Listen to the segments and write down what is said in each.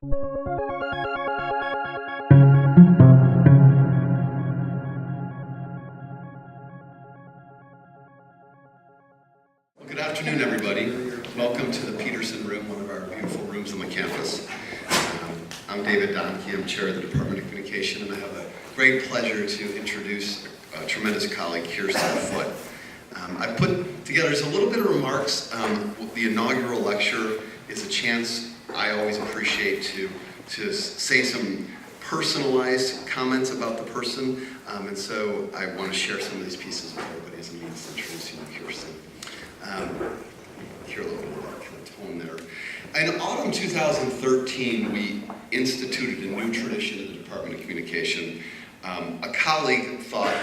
Good afternoon, everybody. Welcome to the Peterson Room, one of our beautiful rooms on the campus. I'm David Donkey. I'm chair of the Department of Communication, and I have a great pleasure to introduce a tremendous colleague, Kirsten Foote. I put together just a little bit of remarks. The inaugural lecture is a chance I always appreciate to say some personalized comments about the person, and so I want to share some of these pieces with everybody as a means to introduce you to Kirsten. Hear a little bit of that kind of tone there. In autumn 2013, we instituted a new tradition in the Department of Communication. A colleague brought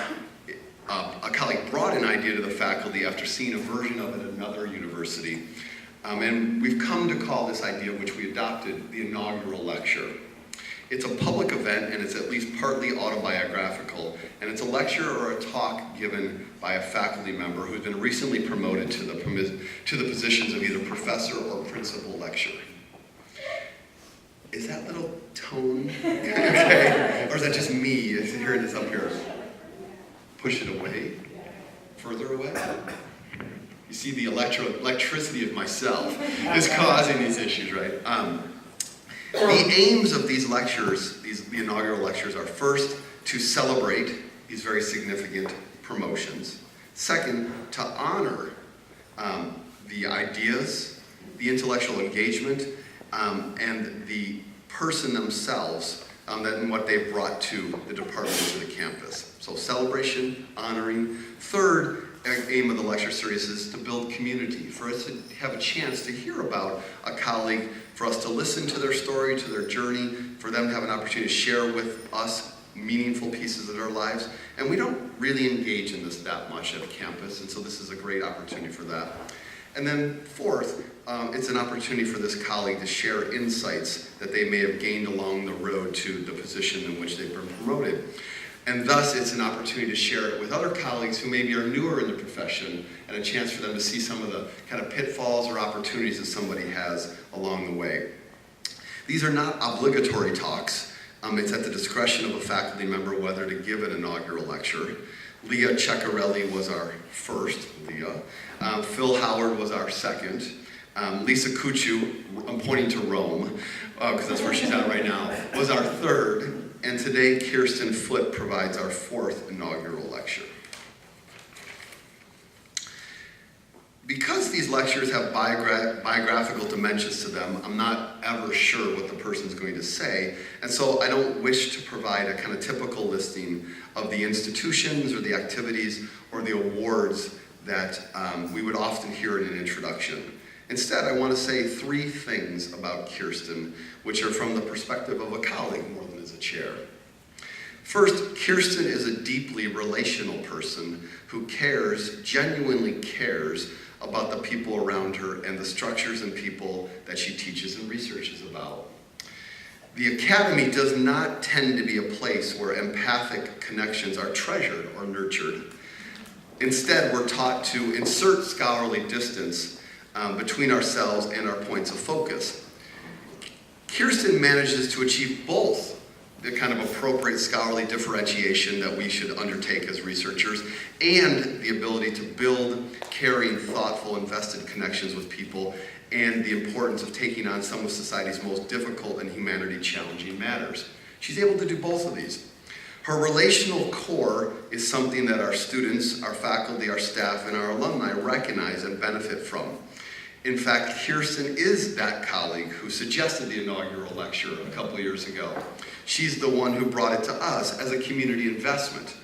an idea to the faculty after seeing a version of it at another university. And we've come to call this idea, which we adopted, the Inaugural Lecture. It's a public event, and it's at least partly autobiographical, and it's a lecture or a talk given by a faculty member who's been recently promoted to the positions of either professor or principal lecturer. Is that little tone okay? Or is that just me hearing this up here? Push it away? Further away? You see, the electricity of myself is causing these issues, right? The aims of these lectures, the inaugural lectures, are first to celebrate these very significant promotions. Second, to honor the ideas, the intellectual engagement, and the person themselves, and what they've brought to the department, to the campus. So celebration, honoring. Third aim of the lecture series is to build community, for us to have a chance to hear about a colleague, for us to listen to their story, to their journey, for them to have an opportunity to share with us meaningful pieces of their lives. And we don't really engage in this that much at a campus, and so this is a great opportunity for that. And then fourth, it's an opportunity for this colleague to share insights that they may have gained along the road to the position in which they've been promoted. And thus, it's an opportunity to share it with other colleagues who maybe are newer in the profession, and a chance for them to see some of the kind of pitfalls or opportunities that somebody has along the way. These are not obligatory talks. It's at the discretion of a faculty member whether to give an inaugural lecture. Leah Ceccarelli was our first, Phil Howard was our second. Lisa Kuchu, I'm pointing to Rome, because that's where she's at right now, was our third. And today, Kirsten Foote provides our fourth inaugural lecture. Because these lectures have biographical dimensions to them, I'm not ever sure what the person's going to say, and so I don't wish to provide a kind of typical listing of the institutions or the activities or the awards that we would often hear in an introduction. Instead, I want to say three things about Kirsten, which are from the perspective of a colleague more than as a chair. First, Kirsten is a deeply relational person who genuinely cares about the people around her and the structures and people that she teaches and researches about. The academy does not tend to be a place where empathic connections are treasured or nurtured. Instead, we're taught to insert scholarly distance between ourselves and our points of focus. Kirsten manages to achieve both the kind of appropriate scholarly differentiation that we should undertake as researchers and the ability to build caring, thoughtful, invested connections with people, and the importance of taking on some of society's most difficult and humanity-challenging matters. She's able to do both of these. Her relational core is something that our students, our faculty, our staff, and our alumni recognize and benefit from. In fact, Kirsten is that colleague who suggested the inaugural lecture a couple years ago. She's the one who brought it to us as a community investment.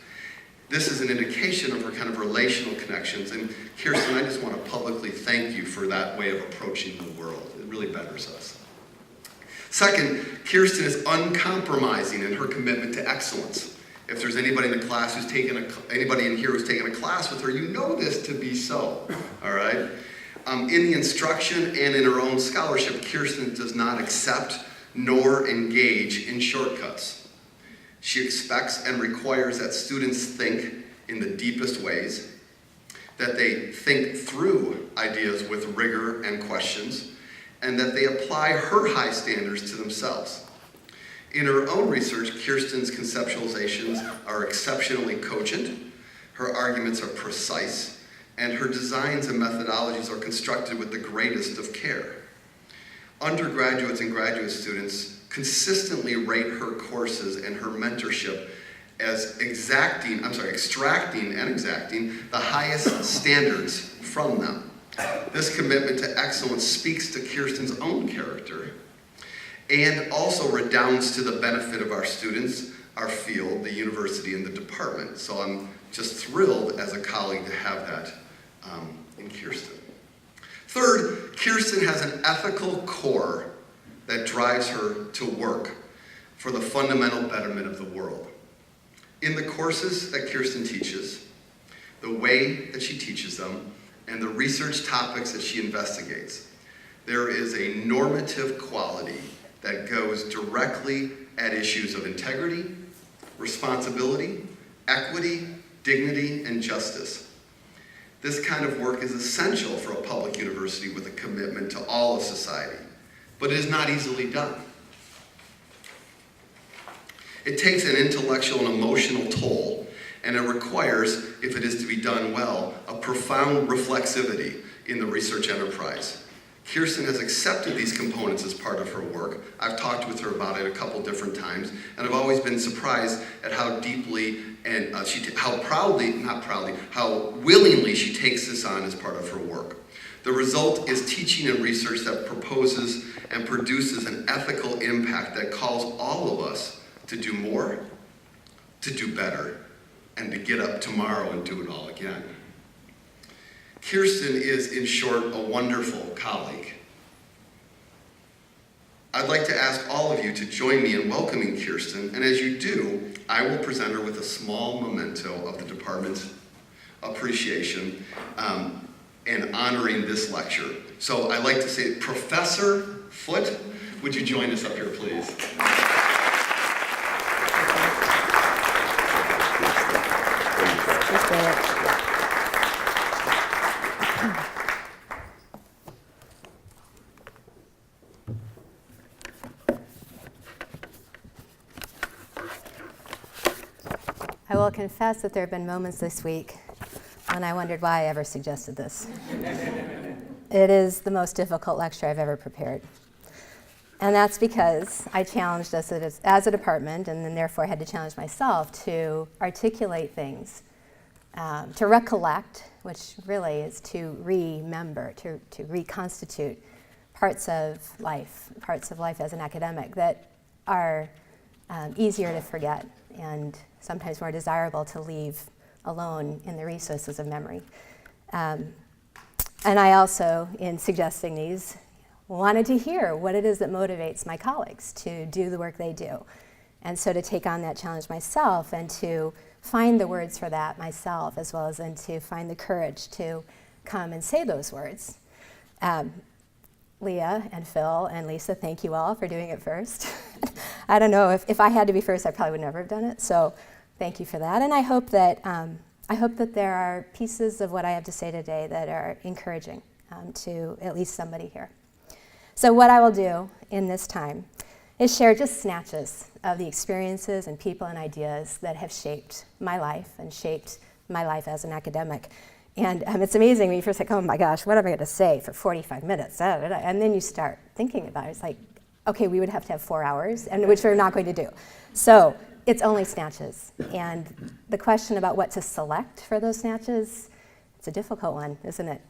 This is an indication of her kind of relational connections, and Kirsten, I just want to publicly thank you for that way of approaching the world. It really betters us. Second, Kirsten is uncompromising in her commitment to excellence. If there's anybody in the class who's anybody in here who's taken a class with her, you know this to be so, all right? In the instruction and in her own scholarship, Kirsten does not accept nor engage in shortcuts. She expects and requires that students think in the deepest ways, that they think through ideas with rigor and questions, and that they apply her high standards to themselves. In her own research, Kirsten's conceptualizations are exceptionally cogent, her arguments are precise, and her designs and methodologies are constructed with the greatest of care. Undergraduates and graduate students consistently rate her courses and her mentorship as extracting and exacting the highest standards from them. This commitment to excellence speaks to Kirsten's own character and also redounds to the benefit of our students, our field, the university, and the department. So I'm just thrilled as a colleague to have that in Kirsten. Third, Kirsten has an ethical core that drives her to work for the fundamental betterment of the world. In the courses that Kirsten teaches, the way that she teaches them, and the research topics that she investigates, there is a normative quality that goes directly at issues of integrity, responsibility, equity, dignity, and justice. This kind of work is essential for a public university with a commitment to all of society, but it is not easily done. It takes an intellectual and emotional toll, and it requires, if it is to be done well, a profound reflexivity in the research enterprise. Kirsten has accepted these components as part of her work. I've talked with her about it a couple different times, and I've always been surprised at how deeply and how willingly she takes this on as part of her work. The result is teaching and research that proposes and produces an ethical impact that calls all of us to do more, to do better, and to get up tomorrow and do it all again. Kirsten is, in short, a wonderful colleague. I'd like to ask all of you to join me in welcoming Kirsten, and as you do, I will present her with a small memento of the department's appreciation and honoring this lecture. So I'd like to say, Professor Foote, would you join us up here, please? I will confess that there have been moments this week when I wondered why I ever suggested this. It is the most difficult lecture I've ever prepared. And that's because I challenged us as a department, and then therefore had to challenge myself to articulate things, to recollect, which really is to remember, to reconstitute parts of life as an academic that are easier to forget and sometimes more desirable to leave alone in the resources of memory. And I also, in suggesting these, wanted to hear what it is that motivates my colleagues to do the work they do. And so to take on that challenge myself and to find the words for that myself, as well as then to find the courage to come and say those words. Leah and Phil and Lisa, thank you all for doing it first. I don't know, if I had to be first, I probably would never have done it, so thank you for that. And I hope that there are pieces of what I have to say today that are encouraging to at least somebody here. So what I will do in this time is share just snatches of the experiences and people and ideas that have shaped my life and shaped my life as an academic. And it's amazing when you first think, oh my gosh, what am I going to say for 45 minutes? And then you start thinking about it. It's like, okay, we would have to have 4 hours, and which we're not going to do. So it's only snatches. And the question about what to select for those snatches, it's a difficult one, isn't it?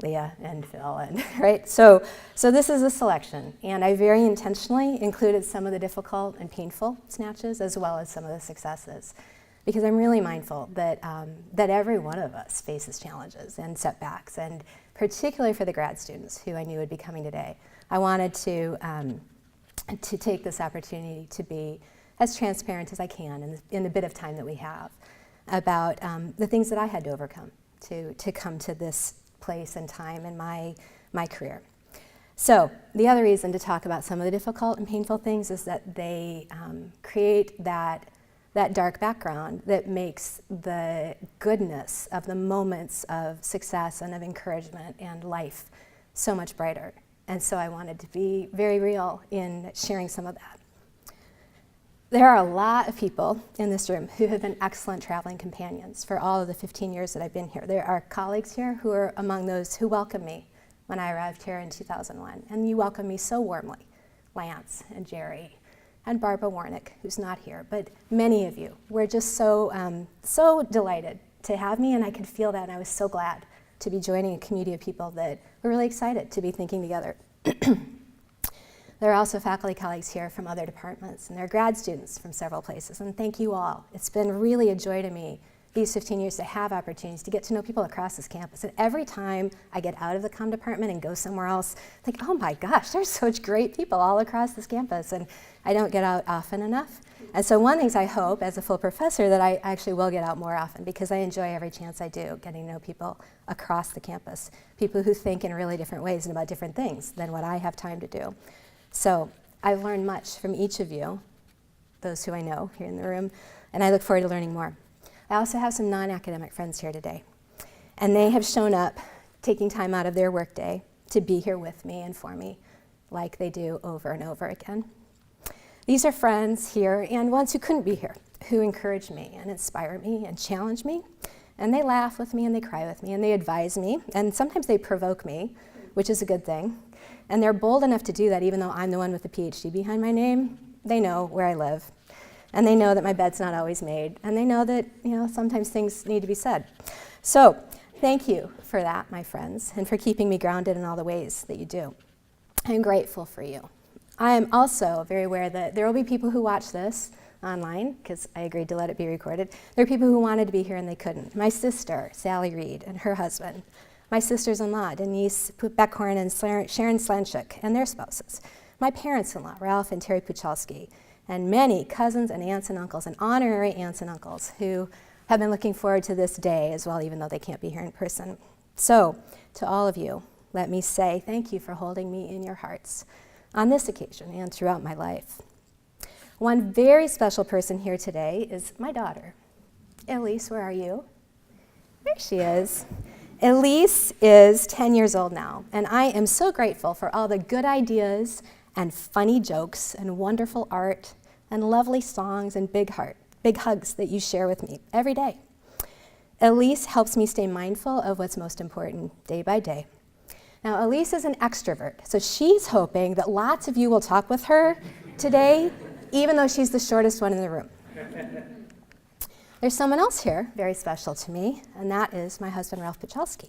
Leah and Phil, and right? So this is a selection, and I very intentionally included some of the difficult and painful snatches as well as some of the successes, because I'm really mindful that every one of us faces challenges and setbacks, and particularly for the grad students who I knew would be coming today, I wanted to take this opportunity to be as transparent as I can in the bit of time that we have about the things that I had to overcome to come to this place and time in my career. So the other reason to talk about some of the difficult and painful things is that they create that dark background that makes the goodness of the moments of success and of encouragement and life so much brighter. And so I wanted to be very real in sharing some of that. There are a lot of people in this room who have been excellent traveling companions for all of the 15 years that I've been here. There are colleagues here who are among those who welcomed me when I arrived here in 2001. And you welcomed me so warmly. Lance and Jerry and Barbara Warnick, who's not here, but many of you were just so delighted to have me, and I could feel that, and I was so glad to be joining a community of people that were really excited to be thinking together. There are also faculty colleagues here from other departments, and there are grad students from several places, and thank you all. It's been really a joy to me these 15 years to have opportunities to get to know people across this campus. And every time I get out of the comm department and go somewhere else, I think, oh my gosh, there's such great people all across this campus, and I don't get out often enough. And so one of the things I hope as a full professor that I actually will get out more often, because I enjoy every chance I do getting to know people across the campus, people who think in really different ways and about different things than what I have time to do. So I've learned much from each of you, those who I know here in the room, and I look forward to learning more. I also have some non-academic friends here today, and they have shown up taking time out of their workday to be here with me and for me, like they do over and over again. These are friends here and ones who couldn't be here, who encourage me and inspire me and challenge me, and they laugh with me and they cry with me and they advise me, and sometimes they provoke me, which is a good thing. And they're bold enough to do that even though I'm the one with the PhD behind my name. They know where I live. And they know that my bed's not always made. And they know that, sometimes things need to be said. So thank you for that, my friends, and for keeping me grounded in all the ways that you do. I'm grateful for you. I am also very aware that there will be people who watch this online, because I agreed to let it be recorded. There are people who wanted to be here and they couldn't. My sister, Sally Reed, and her husband. My sisters-in-law, Denise Beckhorn and Sharon Slanchuk, and their spouses. My parents-in-law, Ralph and Terry Puchalski, and many cousins and aunts and uncles and honorary aunts and uncles who have been looking forward to this day as well, even though they can't be here in person. So, to all of you, let me say thank you for holding me in your hearts on this occasion and throughout my life. One very special person here today is my daughter. Elise, where are you? There she is. Elise is 10 years old now, and I am so grateful for all the good ideas and funny jokes and wonderful art and lovely songs and big hugs that you share with me every day. Elise helps me stay mindful of what's most important day by day. Now, Elise is an extrovert, so she's hoping that lots of you will talk with her today, even though she's the shortest one in the room. There's someone else here, very special to me, and that is my husband, Ralph Puchalski.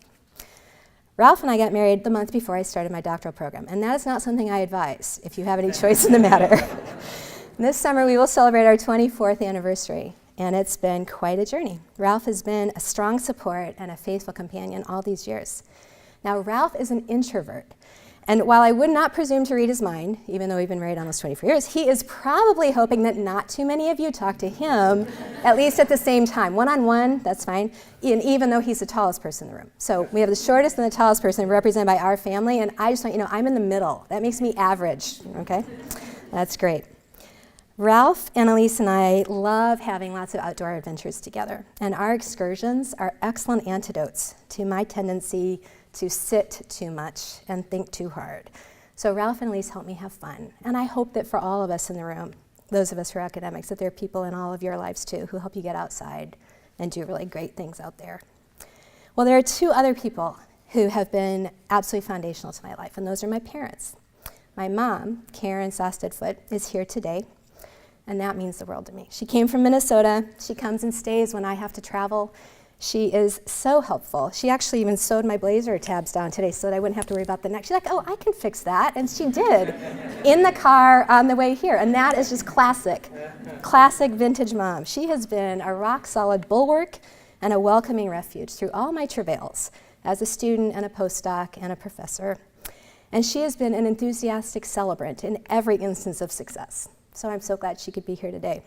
Ralph and I got married the month before I started my doctoral program, and that is not something I advise if you have any choice in the matter. This summer, we will celebrate our 24th anniversary, and it's been quite a journey. Ralph has been a strong support and a faithful companion all these years. Now, Ralph is an introvert, and while I would not presume to read his mind, even though we've been married almost 24 years, he is probably hoping that not too many of you talk to him, at least at the same time. One-on-one, that's fine, and even though he's the tallest person in the room. So we have the shortest and the tallest person represented by our family, and I just want you to know, I'm in the middle. That makes me average, okay? That's great. Ralph, Annalise, and I love having lots of outdoor adventures together, and our excursions are excellent antidotes to my tendency to sit too much and think too hard. So Ralph and Elise help me have fun. And I hope that for all of us in the room, those of us who are academics, that there are people in all of your lives too who help you get outside and do really great things out there. Well, there are two other people who have been absolutely foundational to my life, and those are my parents. My mom, Karen Sostedfoot, is here today, and that means the world to me. She came from Minnesota. She comes and stays when I have to travel. She is so helpful. She actually even sewed my blazer tabs down today so that I wouldn't have to worry about the neck. She's like, oh, I can fix that. And she did in the car on the way here. And that is just classic vintage mom. She has been a rock-solid bulwark and a welcoming refuge through all my travails as a student and a postdoc and a professor. And she has been an enthusiastic celebrant in every instance of success. So I'm so glad she could be here today.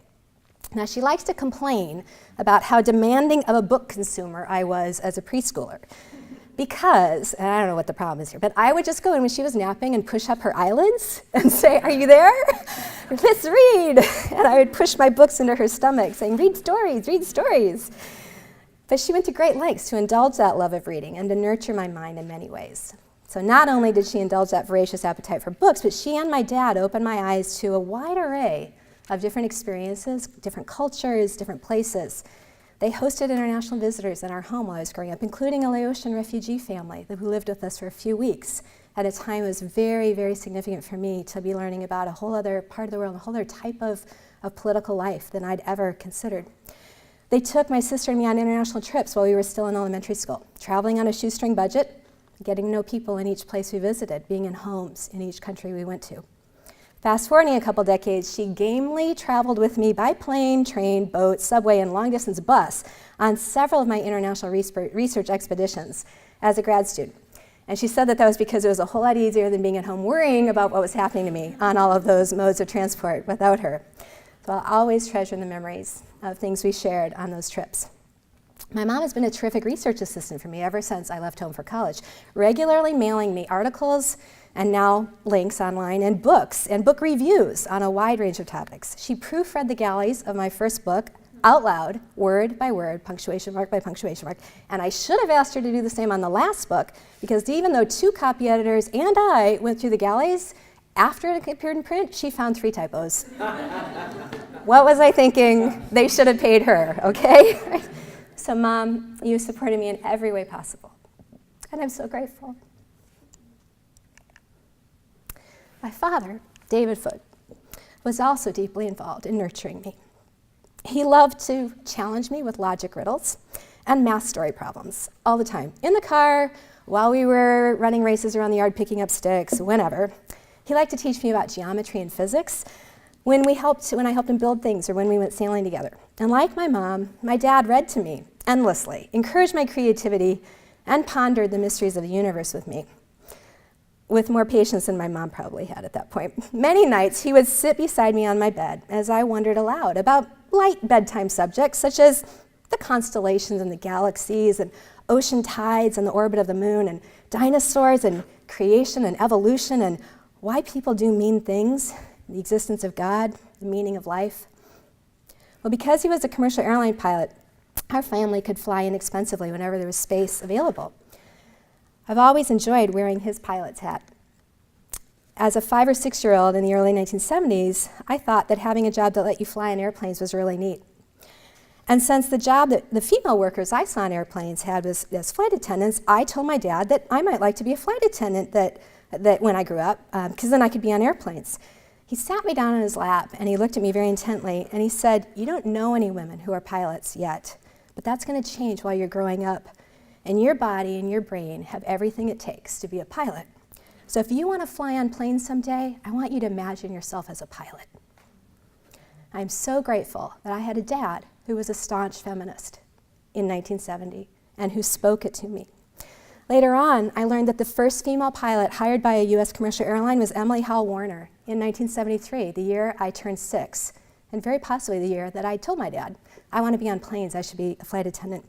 Now, she likes to complain about how demanding of a book consumer I was as a preschooler. Because, and I don't know what the problem is here, but I would just go in when she was napping and push up her eyelids and say, are you there? Let's read. And I would push my books into her stomach saying, read stories, read stories. But she went to great lengths to indulge that love of reading and to nurture my mind in many ways. So not only did she indulge that voracious appetite for books, but she and my dad opened my eyes to a wide array of different experiences, different cultures, different places. They hosted international visitors in our home while I was growing up, including a Laotian refugee family who lived with us for a few weeks. At a time, it was very, very significant for me to be learning about a whole other part of the world, a whole other type of political life than I'd ever considered. They took my sister and me on international trips while we were still in elementary school, traveling on a shoestring budget, getting to know people in each place we visited, being in homes in each country we went to. Fast forwarding a couple decades, she gamely traveled with me by plane, train, boat, subway, and long-distance bus on several of my international research expeditions as a grad student. And she said that was because it was a whole lot easier than being at home worrying about what was happening to me on all of those modes of transport without her. So I'll always treasure the memories of things we shared on those trips. My mom has been a terrific research assistant for me ever since I left home for college, regularly mailing me articles and now links online and books and book reviews on a wide range of topics. She proofread the galleys of my first book out loud, word by word, punctuation mark by punctuation mark, and I should have asked her to do the same on the last book, because even though 2 copy editors and I went through the galleys, after it appeared in print, she found 3 typos. What was I thinking? They should have paid her, okay? So Mom, you supported me in every way possible, and I'm so grateful. My father, David Foote, was also deeply involved in nurturing me. He loved to challenge me with logic riddles and math story problems all the time, in the car, while we were running races around the yard picking up sticks, whenever. He liked to teach me about geometry and physics when I helped him build things or when we went sailing together. And like my mom, my dad read to me endlessly, encouraged my creativity, and pondered the mysteries of the universe with me, with more patience than my mom probably had at that point. Many nights, he would sit beside me on my bed as I wondered aloud about light bedtime subjects such as the constellations and the galaxies and ocean tides and the orbit of the moon and dinosaurs and creation and evolution and why people do mean things, the existence of God, the meaning of life. Well, because he was a commercial airline pilot, our family could fly inexpensively whenever there was space available. I've always enjoyed wearing his pilot's hat. As a 5 or 6-year-old in the early 1970s, I thought that having a job that let you fly in airplanes was really neat. And since the job that the female workers I saw in airplanes had was as flight attendants, I told my dad that I might like to be a flight attendant that when I grew up, because then I could be on airplanes. He sat me down on his lap and he looked at me very intently and he said, "You don't know any women who are pilots yet, but that's going to change while you're growing up. And your body and your brain have everything it takes to be a pilot. So if you want to fly on planes someday, I want you to imagine yourself as a pilot." I'm so grateful that I had a dad who was a staunch feminist in 1970 and who spoke it to me. Later on, I learned that the first female pilot hired by a U.S. commercial airline was Emily Howell Warner in 1973, the year I turned 6, and very possibly the year that I told my dad, I want to be on planes, I should be a flight attendant.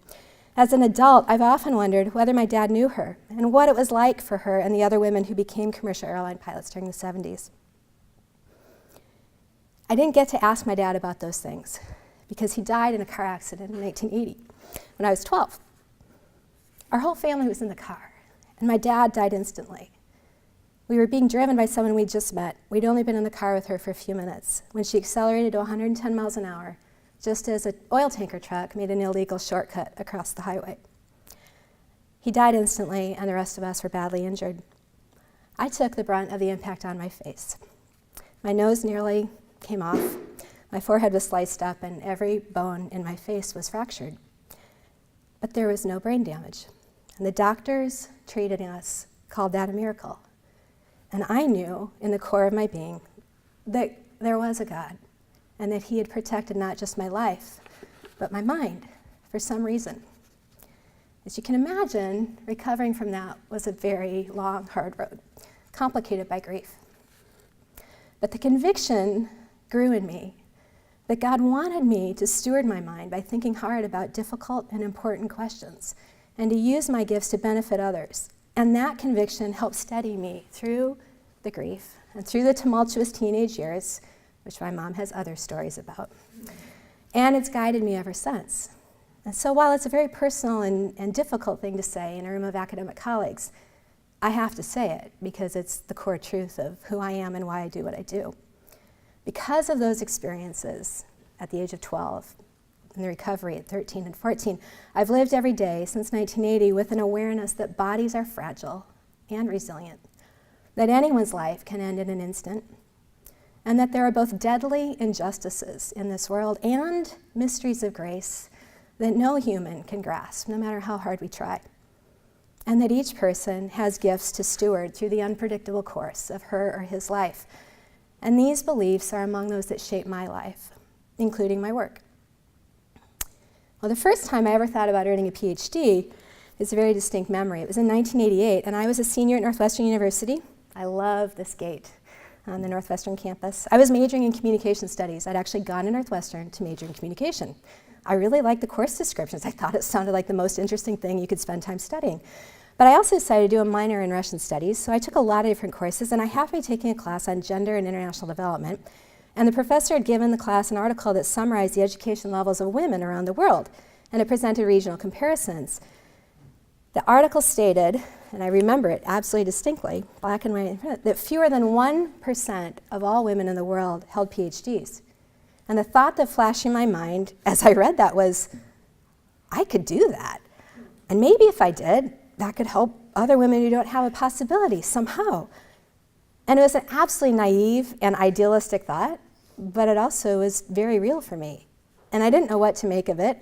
As an adult, I've often wondered whether my dad knew her and what it was like for her and the other women who became commercial airline pilots during the 70s. I didn't get to ask my dad about those things because he died in a car accident in 1980 when I was 12. Our whole family was in the car, and my dad died instantly. We were being driven by someone we'd just met. We'd only been in the car with her for a few minutes when she accelerated to 110 miles an hour, just as an oil tanker truck made an illegal shortcut across the highway. He died instantly, and the rest of us were badly injured. I took the brunt of the impact on my face. My nose nearly came off, my forehead was sliced up, and every bone in my face was fractured. But there was no brain damage, and the doctors treating us called that a miracle. And I knew in the core of my being that there was a God, and that he had protected not just my life, but my mind for some reason. As you can imagine, recovering from that was a very long, hard road, complicated by grief. But the conviction grew in me that God wanted me to steward my mind by thinking hard about difficult and important questions, and to use my gifts to benefit others. And that conviction helped steady me through the grief and through the tumultuous teenage years, which my mom has other stories about. And it's guided me ever since. And so while it's a very personal and difficult thing to say in a room of academic colleagues, I have to say it because it's the core truth of who I am and why I do what I do. Because of those experiences at the age of 12, and the recovery at 13 and 14, I've lived every day since 1980 with an awareness that bodies are fragile and resilient, that anyone's life can end in an instant, and that there are both deadly injustices in this world and mysteries of grace that no human can grasp, no matter how hard we try, and that each person has gifts to steward through the unpredictable course of her or his life. And these beliefs are among those that shape my life, including my work. Well, the first time I ever thought about earning a PhD is a very distinct memory. It was in 1988, and I was a senior at Northwestern University. I love this gate on the Northwestern campus. I was majoring in communication studies. I'd actually gone to Northwestern to major in communication. I really liked the course descriptions. I thought it sounded like the most interesting thing you could spend time studying. But I also decided to do a minor in Russian studies, so I took a lot of different courses, and I happened to be taking a class on gender and international development. And the professor had given the class an article that summarized the education levels of women around the world, and it presented regional comparisons. The article stated, and I remember it absolutely distinctly, black and white, that fewer than 1% of all women in the world held PhDs. And the thought that flashed in my mind as I read that was, I could do that. And maybe if I did, that could help other women who don't have a possibility somehow. And it was an absolutely naive and idealistic thought, but it also was very real for me. And I didn't know what to make of it,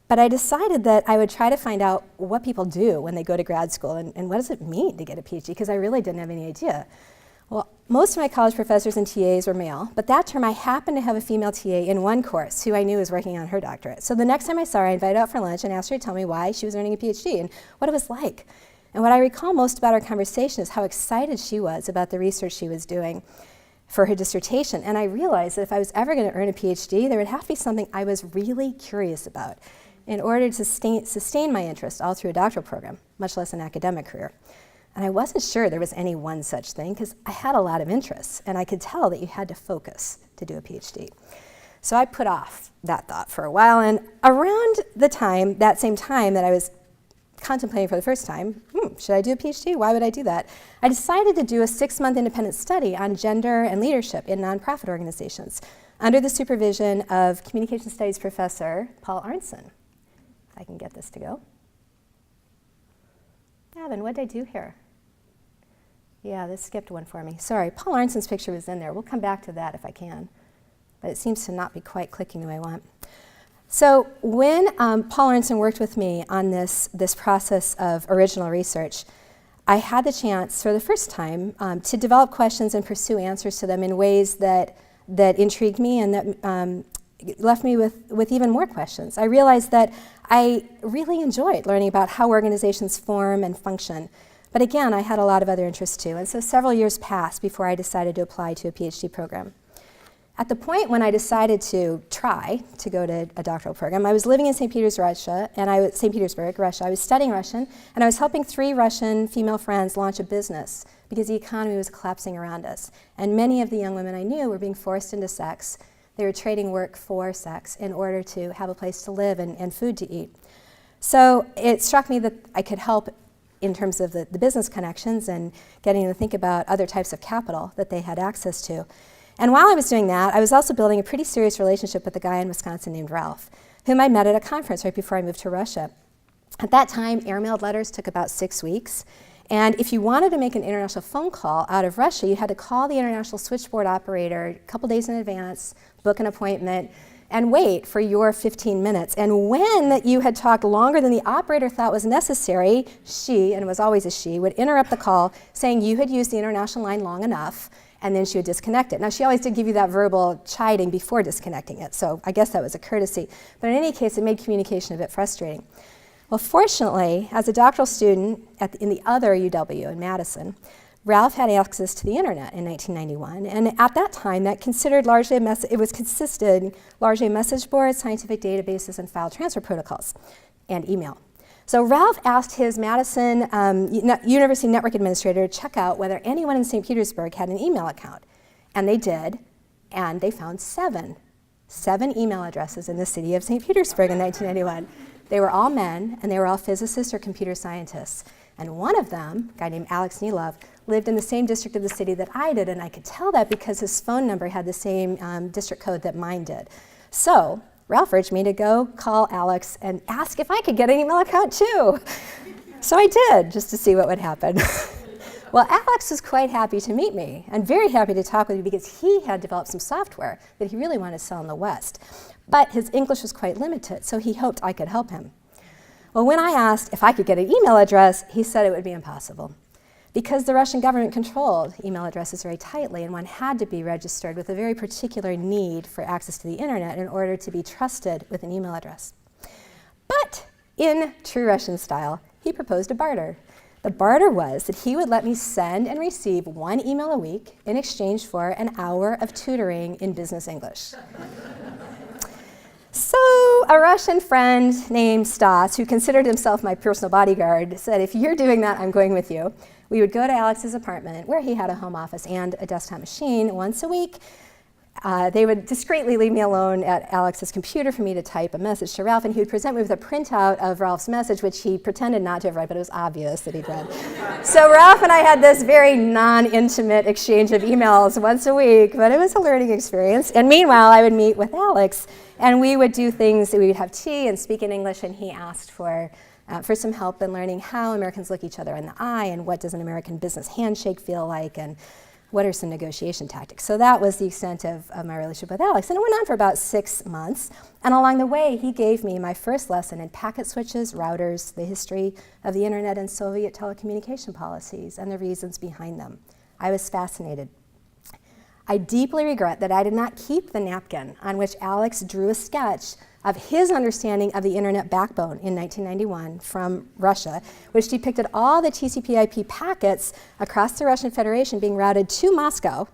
but I decided that I would try to find out what people do when they go to grad school and what does it mean to get a PhD, because I really didn't have any idea. Well, most of my college professors and TAs were male, but that term I happened to have a female TA in one course who I knew was working on her doctorate. So the next time I saw her, I invited her out for lunch and asked her to tell me why she was earning a PhD and what it was like. And what I recall most about our conversation is how excited she was about the research she was doing for her dissertation. And I realized that if I was ever going to earn a PhD, there would have to be something I was really curious about in order to sustain my interest all through a doctoral program, much less an academic career. And I wasn't sure there was any one such thing because I had a lot of interests, and I could tell that you had to focus to do a PhD. So I put off that thought for a while, and around that same time that I was contemplating for the first time, should I do a PhD? Why would I do that? I decided to do a 6-month independent study on gender and leadership in nonprofit organizations under the supervision of communication studies professor Paul Arntzen. If I can get this to go. Evan, what did I do here? Yeah, this skipped one for me. Sorry, Paul Arntzen's picture was in there. We'll come back to that if I can. But it seems to not be quite clicking the way I want. So when Paul Arntzen worked with me on this process of original research, I had the chance for the first time to develop questions and pursue answers to them in ways that intrigued me and that left me with even more questions. I realized that I really enjoyed learning about how organizations form and function. But again, I had a lot of other interests too. And so several years passed before I decided to apply to a PhD program. At the point when I decided to try to go to a doctoral program, I was living in St. Petersburg, Russia. I was studying Russian, and I was helping 3 Russian female friends launch a business because the economy was collapsing around us. And many of the young women I knew were being forced into sex. They were trading work for sex in order to have a place to live and food to eat. So it struck me that I could help in terms of the business connections and getting to think about other types of capital that they had access to. And while I was doing that, I was also building a pretty serious relationship with a guy in Wisconsin named Ralph, whom I met at a conference right before I moved to Russia. At that time, airmailed letters took about 6 weeks. And if you wanted to make an international phone call out of Russia, you had to call the international switchboard operator a couple days in advance, book an appointment, and wait for your 15 minutes. And when you had talked longer than the operator thought was necessary, she, and it was always a she, would interrupt the call saying you had used the international line long enough, and then she would disconnect it. Now, she always did give you that verbal chiding before disconnecting it, so I guess that was a courtesy. But in any case, it made communication a bit frustrating. Well, fortunately, as a doctoral student in the other UW in Madison, Ralph had access to the internet in 1991, and at that time, that consisted largely of message boards, scientific databases, and file transfer protocols, and email. So Ralph asked his Madison University Network Administrator to check out whether anyone in St. Petersburg had an email account, and they did, and they found 7 email addresses in the city of St. Petersburg in 1991. They were all men, and they were all physicists or computer scientists. And one of them, a guy named Alex Nilov, lived in the same district of the city that I did, and I could tell that because his phone number had the same district code that mine did. So Ralph urged me to go call Alex and ask if I could get an email account too. So I did, just to see what would happen. Well, Alex was quite happy to meet me and very happy to talk with me because he had developed some software that he really wanted to sell in the West. But his English was quite limited, so he hoped I could help him. Well, when I asked if I could get an email address, he said it would be impossible because the Russian government controlled email addresses very tightly, and one had to be registered with a very particular need for access to the internet in order to be trusted with an email address. But in true Russian style, he proposed a barter. The barter was that he would let me send and receive one email a week in exchange for an hour of tutoring in business English. So a Russian friend named Stas, who considered himself my personal bodyguard, said, if you're doing that, I'm going with you. We would go to Alex's apartment, where he had a home office and a desktop machine once a week. They would discreetly leave me alone at Alex's computer for me to type a message to Ralph, and he would present me with a printout of Ralph's message, which he pretended not to have read, but it was obvious that he'd read. So Ralph and I had this very non-intimate exchange of emails once a week, but it was a learning experience. And meanwhile, I would meet with Alex, and we would do things. We would have tea and speak in English, and he asked for some help in learning how Americans look each other in the eye, and what does an American business handshake feel like, and what are some negotiation tactics. So that was the extent of my relationship with Alex. And it went on for about 6 months. And along the way, he gave me my first lesson in packet switches, routers, the history of the internet and Soviet telecommunication policies, and the reasons behind them. I was fascinated. I deeply regret that I did not keep the napkin on which Alex drew a sketch of his understanding of the internet backbone in 1991 from Russia, which depicted all the TCP/IP packets across the Russian Federation being routed to Moscow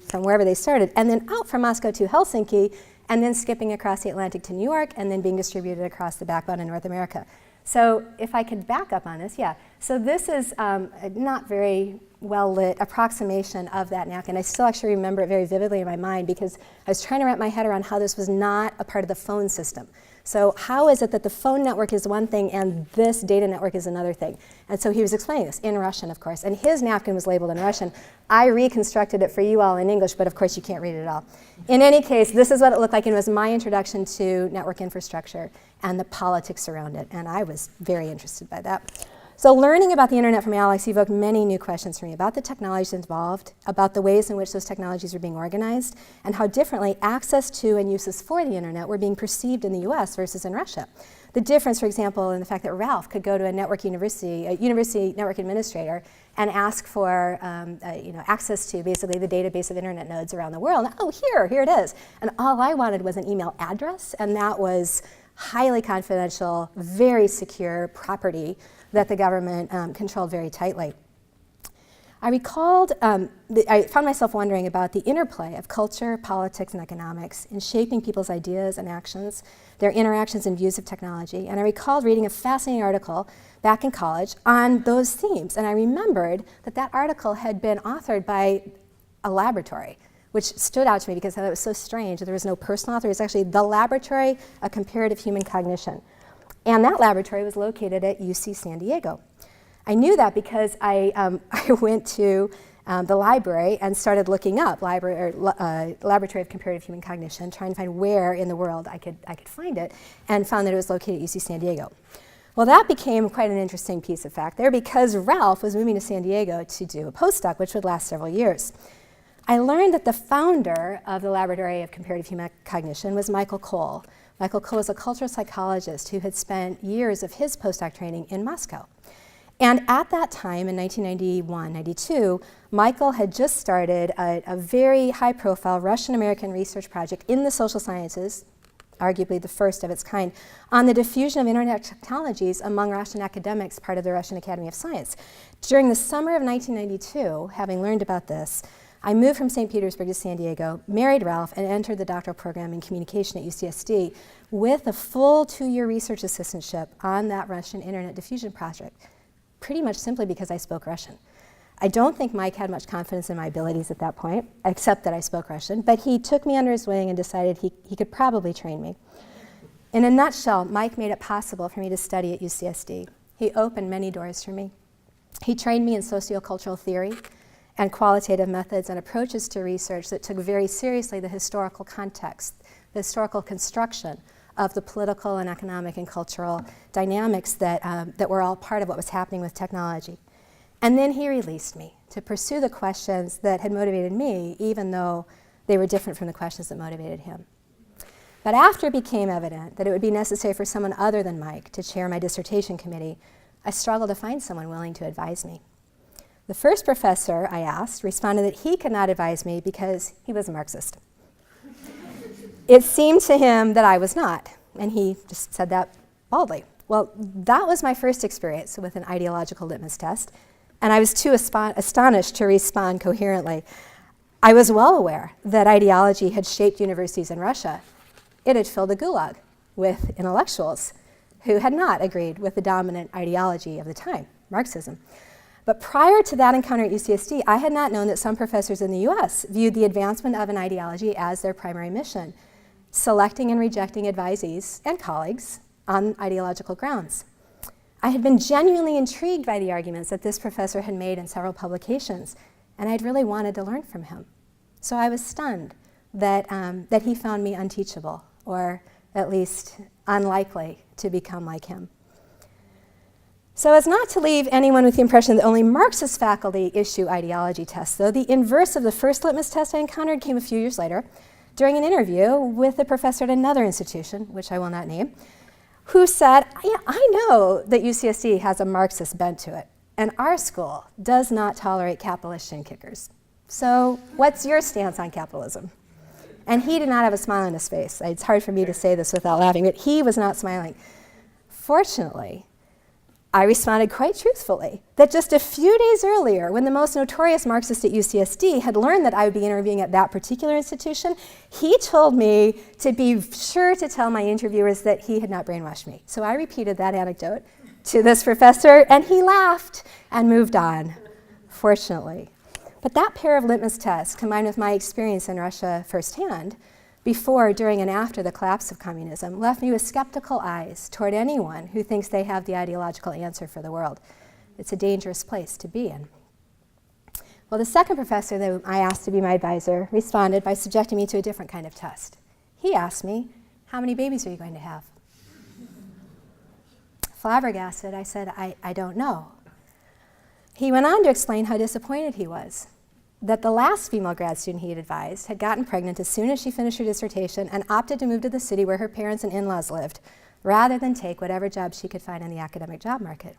from wherever they started, and then out from Moscow to Helsinki, and then skipping across the Atlantic to New York, and then being distributed across the backbone in North America. So if I could back up on this, yeah. So this is a not very well-lit approximation of that napkin. I still actually remember it very vividly in my mind because I was trying to wrap my head around how this was not a part of the phone system. So how is it that the phone network is one thing and this data network is another thing? And so he was explaining this in Russian, of course, and his napkin was labeled in Russian. I reconstructed it for you all in English, but of course you can't read it at all. In any case, this is what it looked like, and it was my introduction to network infrastructure and the politics around it, and I was very interested by that. So learning about the internet from Alex evoked many new questions for me about the technologies involved, about the ways in which those technologies were being organized, and how differently access to and uses for the internet were being perceived in the US versus in Russia. The difference, for example, in the fact that Ralph could go to a university network administrator, and ask for access to basically the database of internet nodes around the world. Oh, here it is. And all I wanted was an email address, and that was highly confidential, very secure property that the government controlled very tightly. I found myself wondering about the interplay of culture, politics, and economics in shaping people's ideas and actions, their interactions and views of technology. And I recalled reading a fascinating article back in college on those themes. And I remembered that that article had been authored by a laboratory, which stood out to me because I thought it was so strange that there was no personal author. It was actually the Laboratory of Comparative Human Cognition. And that laboratory was located at UC San Diego. I knew that because I went to the library and started looking up Laboratory of Comparative Human Cognition, trying to find where in the world I could find it, and found that it was located at UC San Diego. Well, that became quite an interesting piece of fact there because Ralph was moving to San Diego to do a postdoc, which would last several years. I learned that the founder of the Laboratory of Comparative Human Cognition was Michael Cole. Michael Cole is a cultural psychologist who had spent years of his postdoc training in Moscow. And at that time, in 1991-92, Michael had just started a very high-profile Russian-American research project in the social sciences, arguably the first of its kind, on the diffusion of internet technologies among Russian academics, part of the Russian Academy of Science. During the summer of 1992, having learned about this, I moved from St. Petersburg to San Diego, married Ralph, and entered the doctoral program in communication at UCSD with a full 2-year research assistantship on that Russian internet diffusion project, pretty much simply because I spoke Russian. I don't think Mike had much confidence in my abilities at that point, except that I spoke Russian, but he took me under his wing and decided he could probably train me. In a nutshell, Mike made it possible for me to study at UCSD. He opened many doors for me. He trained me in sociocultural theory and qualitative methods and approaches to research that took very seriously the historical context, the historical construction of the political and economic and cultural dynamics that were all part of what was happening with technology. And then he released me to pursue the questions that had motivated me, even though they were different from the questions that motivated him. But after it became evident that it would be necessary for someone other than Mike to chair my dissertation committee, I struggled to find someone willing to advise me. The first professor I asked responded that he could not advise me because he was a Marxist. It seemed to him that I was not, and he just said that baldly. Well, that was my first experience with an ideological litmus test, and I was too astonished to respond coherently. I was well aware that ideology had shaped universities in Russia. It had filled the gulag with intellectuals who had not agreed with the dominant ideology of the time, Marxism. But prior to that encounter at UCSD, I had not known that some professors in the US viewed the advancement of an ideology as their primary mission, selecting and rejecting advisees and colleagues on ideological grounds. I had been genuinely intrigued by the arguments that this professor had made in several publications, and I'd really wanted to learn from him. So I was stunned that he found me unteachable, or at least unlikely to become like him. So as not to leave anyone with the impression that only Marxist faculty issue ideology tests, though, the inverse of the first litmus test I encountered came a few years later during an interview with a professor at another institution, which I will not name, who said, yeah, I know that UCSD has a Marxist bent to it, and our school does not tolerate capitalist shin kickers. So what's your stance on capitalism? And he did not have a smile on his face. It's hard for me to say this without laughing, but he was not smiling. Fortunately, I responded quite truthfully that just a few days earlier, when the most notorious Marxist at UCSD had learned that I would be interviewing at that particular institution, he told me to be sure to tell my interviewers that he had not brainwashed me. So I repeated that anecdote to this professor, and he laughed and moved on, fortunately. But that pair of litmus tests, combined with my experience in Russia firsthand, before, during, and after the collapse of communism, left me with skeptical eyes toward anyone who thinks they have the ideological answer for the world. It's a dangerous place to be in. Well, the second professor that I asked to be my advisor responded by subjecting me to a different kind of test. He asked me, how many babies are you going to have? Flabbergasted, I said, I don't know. He went on to explain how disappointed he was that the last female grad student he had advised had gotten pregnant as soon as she finished her dissertation and opted to move to the city where her parents and in-laws lived, rather than take whatever job she could find in the academic job market.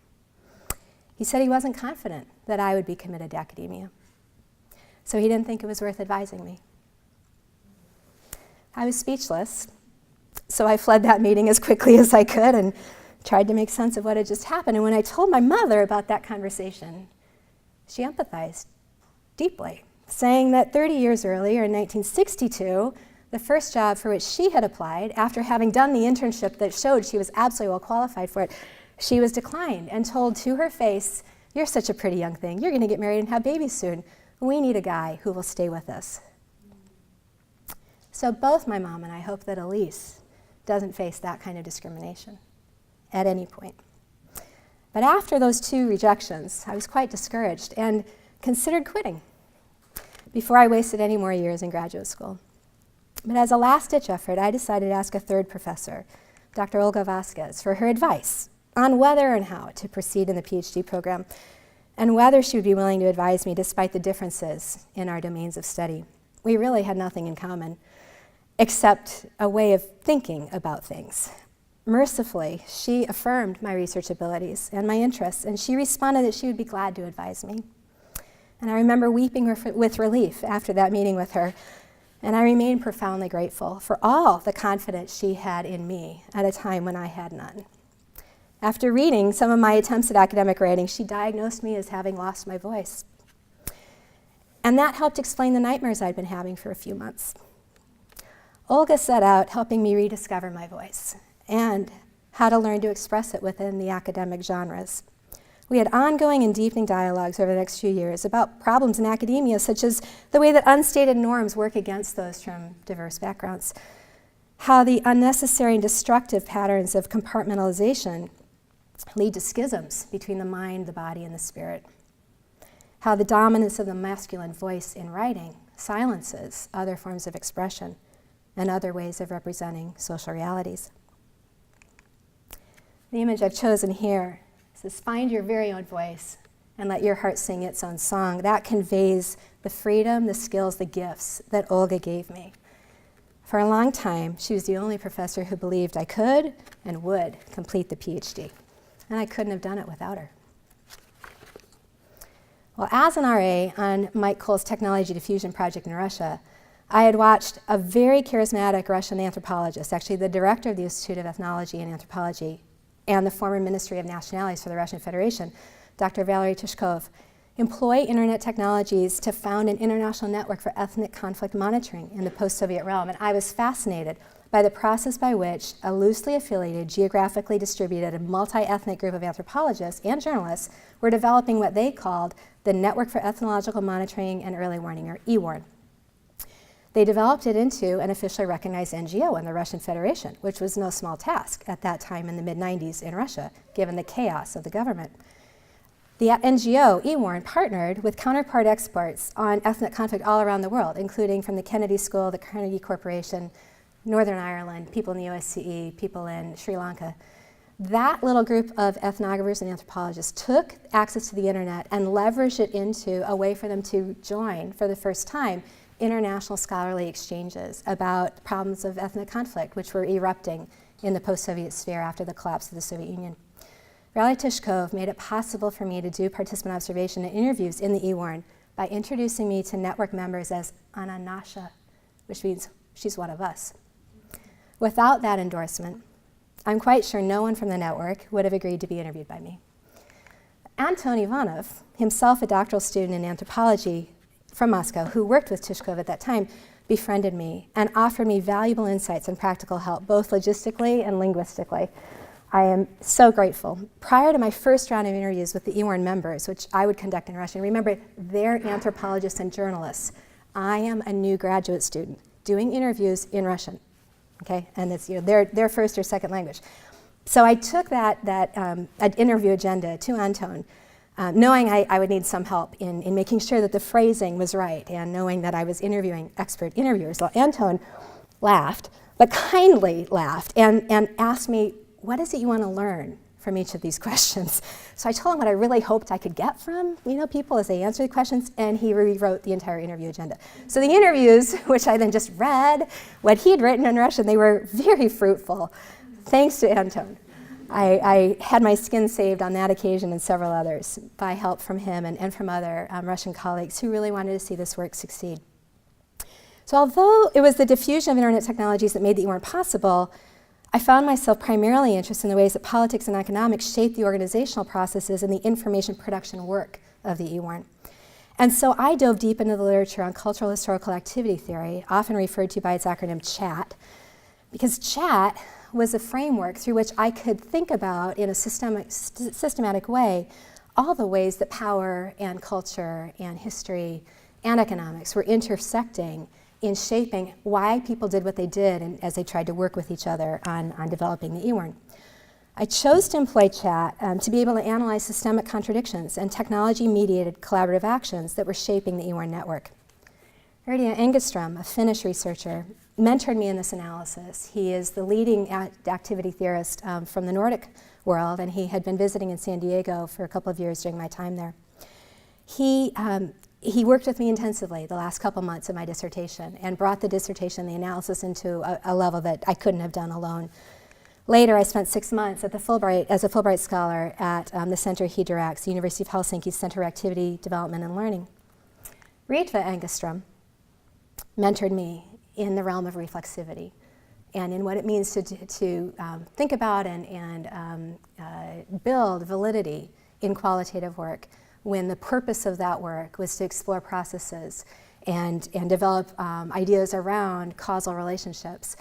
He said he wasn't confident that I would be committed to academia, so he didn't think it was worth advising me. I was speechless, so I fled that meeting as quickly as I could and tried to make sense of what had just happened. And when I told my mother about that conversation, she empathized deeply, saying that 30 years earlier, in 1962, the first job for which she had applied, after having done the internship that showed she was absolutely well qualified for it, she was declined and told to her face, you're such a pretty young thing, you're going to get married and have babies soon. We need a guy who will stay with us. So both my mom and I hope that Elise doesn't face that kind of discrimination at any point. But after those two rejections, I was quite discouraged and considered quitting before I wasted any more years in graduate school. But as a last-ditch effort, I decided to ask a third professor, Dr. Olga Vasquez, for her advice on whether and how to proceed in the PhD program and whether she would be willing to advise me despite the differences in our domains of study. We really had nothing in common except a way of thinking about things. Mercifully, she affirmed my research abilities and my interests, and she responded that she would be glad to advise me. And I remember weeping with relief after that meeting with her, and I remain profoundly grateful for all the confidence she had in me at a time when I had none. After reading some of my attempts at academic writing, she diagnosed me as having lost my voice. And that helped explain the nightmares I'd been having for a few months. Olga set out helping me rediscover my voice and how to learn to express it within the academic genres. We had ongoing and deepening dialogues over the next few years about problems in academia, such as the way that unstated norms work against those from diverse backgrounds, how the unnecessary and destructive patterns of compartmentalization lead to schisms between the mind, the body, and the spirit. How the dominance of the masculine voice in writing silences other forms of expression and other ways of representing social realities. The image I've chosen here says, find your very own voice and let your heart sing its own song. That conveys the freedom, the skills, the gifts that Olga gave me. For a long time, she was the only professor who believed I could and would complete the PhD, and I couldn't have done it without her. Well, as an RA on Mike Cole's Technology Diffusion project in Russia, I had watched a very charismatic Russian anthropologist, actually the director of the Institute of Ethnology and Anthropology and the former Ministry of Nationalities for the Russian Federation, Dr. Valery Tishkov, employ internet technologies to found an international network for ethnic conflict monitoring in the post-Soviet realm. And I was fascinated by the process by which a loosely affiliated, geographically distributed, and multi-ethnic group of anthropologists and journalists were developing what they called the Network for Ethnological Monitoring and Early Warning, or EWARN. They developed it into an officially recognized NGO in the Russian Federation, which was no small task at that time in the mid-90s in Russia, given the chaos of the government. The NGO, EWARN, partnered with counterpart experts on ethnic conflict all around the world, including from the Kennedy School, the Carnegie Corporation, Northern Ireland, people in the OSCE, people in Sri Lanka. That little group of ethnographers and anthropologists took access to the internet and leveraged it into a way for them to join, for the first time, international scholarly exchanges about problems of ethnic conflict, which were erupting in the post-Soviet sphere after the collapse of the Soviet Union. Valery Tishkov made it possible for me to do participant observation and interviews in the EWARN by introducing me to network members as Anna Nasha, which means she's one of us. Without that endorsement, I'm quite sure no one from the network would have agreed to be interviewed by me. Anton Ivanov, himself a doctoral student in anthropology from Moscow, who worked with Tishkov at that time, befriended me and offered me valuable insights and practical help, both logistically and linguistically. I am so grateful. Prior to my first round of interviews with the EWARN members, which I would conduct in Russian, remember, they're anthropologists and journalists. I am a new graduate student doing interviews in Russian, okay? And it's their first or second language. So I took that interview agenda to Anton, knowing I would need some help in making sure that the phrasing was right and knowing that I was interviewing expert interviewers. So Anton laughed, but kindly laughed, and asked me, what is it you want to learn from each of these questions? So I told him what I really hoped I could get from people as they answer the questions, and he rewrote the entire interview agenda. So the interviews, which I then just read what he'd written in Russian, they were very fruitful, thanks to Anton. I had my skin saved on that occasion and several others by help from him and from other Russian colleagues who really wanted to see this work succeed. So although it was the diffusion of internet technologies that made the EWARN possible, I found myself primarily interested in the ways that politics and economics shape the organizational processes and the information production work of the EWARN. And so I dove deep into the literature on cultural historical activity theory, often referred to by its acronym CHAT, because CHAT was a framework through which I could think about in a systematic way all the ways that power and culture and history and economics were intersecting in shaping why people did what they did and as they tried to work with each other on developing the EWARN. I chose to employ chat to be able to analyze systemic contradictions and technology-mediated collaborative actions that were shaping the EWARN network. Erdia Engström, a Finnish researcher, mentored me in this analysis. He is the leading activity theorist from the Nordic world, and he had been visiting in San Diego for a couple of years during my time there. He worked with me intensively the last couple months of my dissertation and brought the dissertation, the analysis, into a level that I couldn't have done alone. Later, I spent 6 months at the Fulbright, as a Fulbright scholar at the center he directs, the University of Helsinki's Center for Activity, Development, and Learning. Ritva Engström mentored me in the realm of reflexivity and in what it means to think about and build validity in qualitative work, when the purpose of that work was to explore processes and develop ideas around causal relationships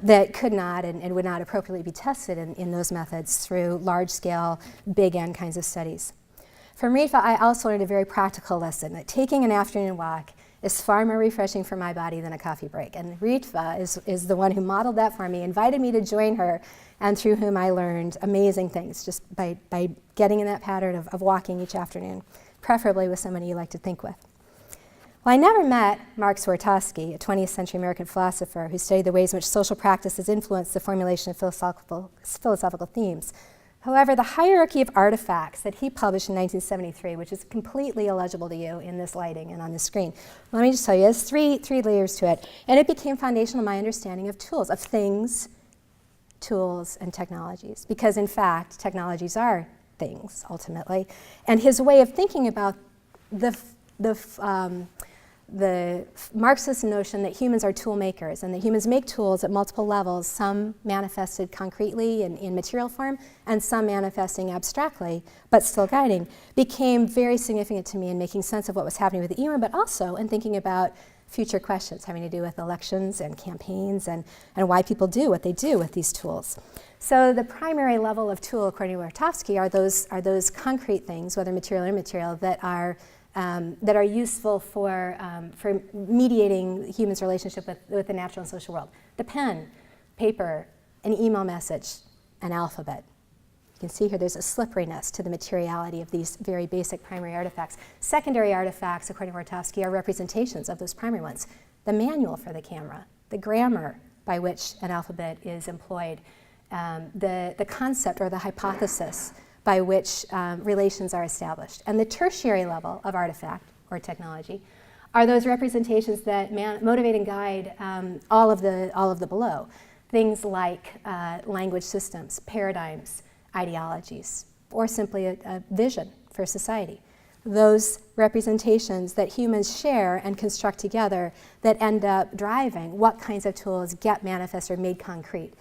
that could not and would not appropriately be tested in those methods through large-scale, big-N kinds of studies. From Ritva, I also learned a very practical lesson, that taking an afternoon walk is far more refreshing for my body than a coffee break. And Ritva is the one who modeled that for me, invited me to join her, and through whom I learned amazing things just by getting in that pattern of walking each afternoon, preferably with somebody you like to think with. Well, I never met Mark Zwartowski, a 20th century American philosopher who studied the ways in which social practices influence the formulation of philosophical themes. However, the hierarchy of artifacts that he published in 1973, which is completely illegible to you in this lighting and on the screen, let me just tell you, there's three layers to it. And it became foundational in my understanding of tools, of things, tools, and technologies. Because in fact, technologies are things, ultimately. And his way of thinking about the Marxist notion that humans are tool makers and that humans make tools at multiple levels, some manifested concretely in material form and some manifesting abstractly, but still guiding, became very significant to me in making sense of what was happening with the era, but also in thinking about future questions having to do with elections and campaigns and why people do what they do with these tools. So the primary level of tool, according to Zwartowski, are those concrete things, whether material or immaterial, that are useful for mediating humans' relationship with the natural and social world. The pen, paper, an email message, an alphabet. You can see here there's a slipperiness to the materiality of these very basic primary artifacts. Secondary artifacts, according to Zwartowski, are representations of those primary ones. The manual for the camera, the grammar by which an alphabet is employed, the concept or the hypothesis by which relations are established. And the tertiary level of artifact or technology are those representations that motivate and guide all of the below. Things like language systems, paradigms, ideologies, or simply a vision for society. Those representations that humans share and construct together that end up driving what kinds of tools get manifest or made concrete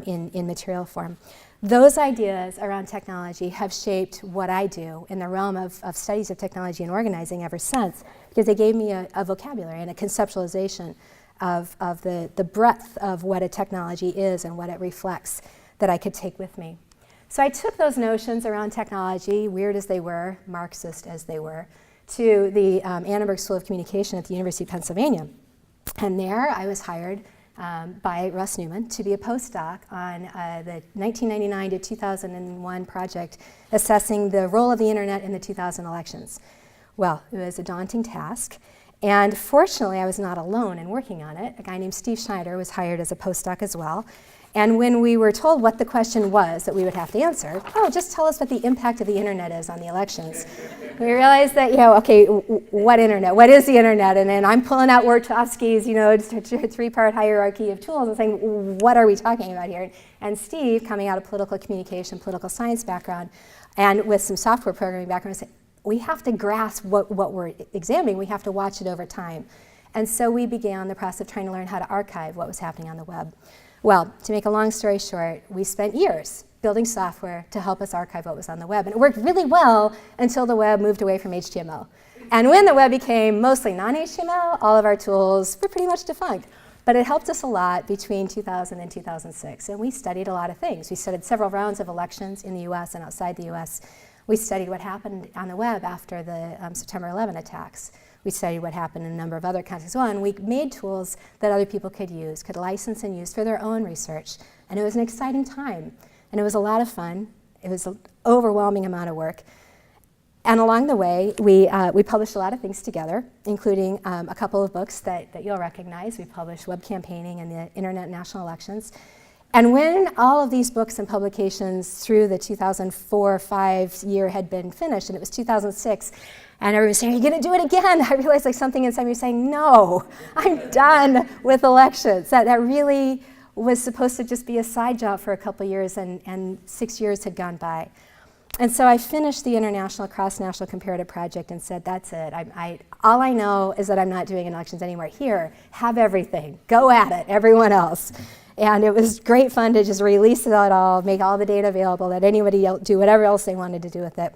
in material form. Those ideas around technology have shaped what I do in the realm of studies of technology and organizing ever since, because they gave me a vocabulary and a conceptualization of the breadth of what a technology is and what it reflects that I could take with me. So I took those notions around technology, weird as they were, Marxist as they were, to the Annenberg School of Communication at the University of Pennsylvania. And there I was hired by Russ Newman to be a postdoc on the 1999 to 2001 project assessing the role of the internet in the 2000 elections. Well, it was a daunting task, and fortunately I was not alone in working on it. A guy named Steve Schneider was hired as a postdoc as well. And when we were told what the question was that we would have to answer, just tell us what the impact of the internet is on the elections. We realized that, okay, what internet? What is the internet? And then I'm pulling out Zwartowski's, three-part hierarchy of tools and saying, what are we talking about here? And Steve, coming out of political communication, political science background, and with some software programming background, said, we have to grasp what we're examining. We have to watch it over time. And so we began the process of trying to learn how to archive what was happening on the web. Well, to make a long story short, we spent years building software to help us archive what was on the web. And it worked really well until the web moved away from HTML. And when the web became mostly non-HTML, all of our tools were pretty much defunct. But it helped us a lot between 2000 and 2006. And we studied a lot of things. We studied several rounds of elections in the US and outside the US. We studied what happened on the web after the September 11 attacks. We studied what happened in a number of other countries as well, and we made tools that other people could use, could license and use for their own research. And it was an exciting time, and it was a lot of fun. It was an overwhelming amount of work. And along the way, we published a lot of things together, including a couple of books that you'll recognize. We published Web Campaigning and the Internet National Elections. And when all of these books and publications through the 2004-05 year had been finished, and it was 2006, and everyone was saying, are you going to do it again? I realized something inside me was saying, no, I'm done with elections. That really was supposed to just be a side job for a couple years, and 6 years had gone by. And so I finished the International Cross-National Comparative Project and said, that's it. All I know is that I'm not doing elections anymore. Here, have everything. Go at it, everyone else. And it was great fun to just release it all, make all the data available, let anybody else do whatever else they wanted to do with it.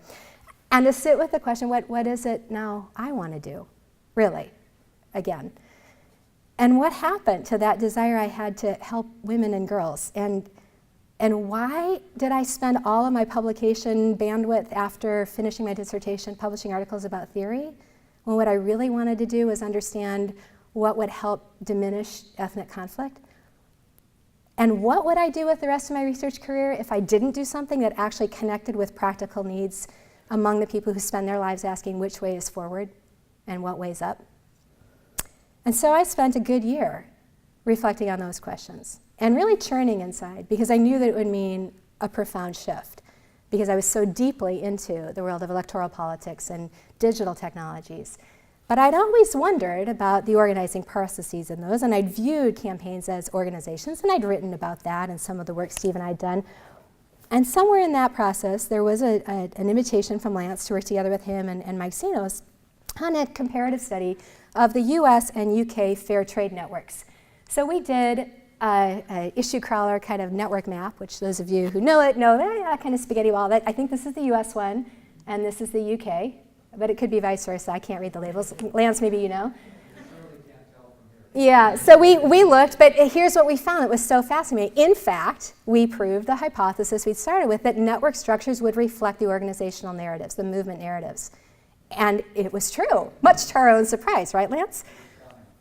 And to sit with the question, what is it now I want to do, really, again? And what happened to that desire I had to help women and girls? And why did I spend all of my publication bandwidth after finishing my dissertation publishing articles about theory? when what I really wanted to do was understand what would help diminish ethnic conflict. And what would I do with the rest of my research career if I didn't do something that actually connected with practical needs among the people who spend their lives asking which way is forward and what way's up? And so I spent a good year reflecting on those questions and really churning inside, because I knew that it would mean a profound shift, because I was so deeply into the world of electoral politics and digital technologies. But I'd always wondered about the organizing processes in those, and I'd viewed campaigns as organizations, and I'd written about that in some of the work Steve and I had done. And somewhere in that process, there was an invitation from Lance to work together with him and Mike Sinos on a comparative study of the US and UK fair trade networks. So we did an issue crawler kind of network map, which those of you who know it know that kind of spaghetti wall. That I think this is the US one, and this is the UK, but it could be vice versa. I can't read the labels. Lance, maybe you know. Yeah, so we looked, but here's what we found. It was so fascinating. In fact, we proved the hypothesis we'd started with, that network structures would reflect the organizational narratives, the movement narratives. And it was true, much to our own surprise, right, Lance?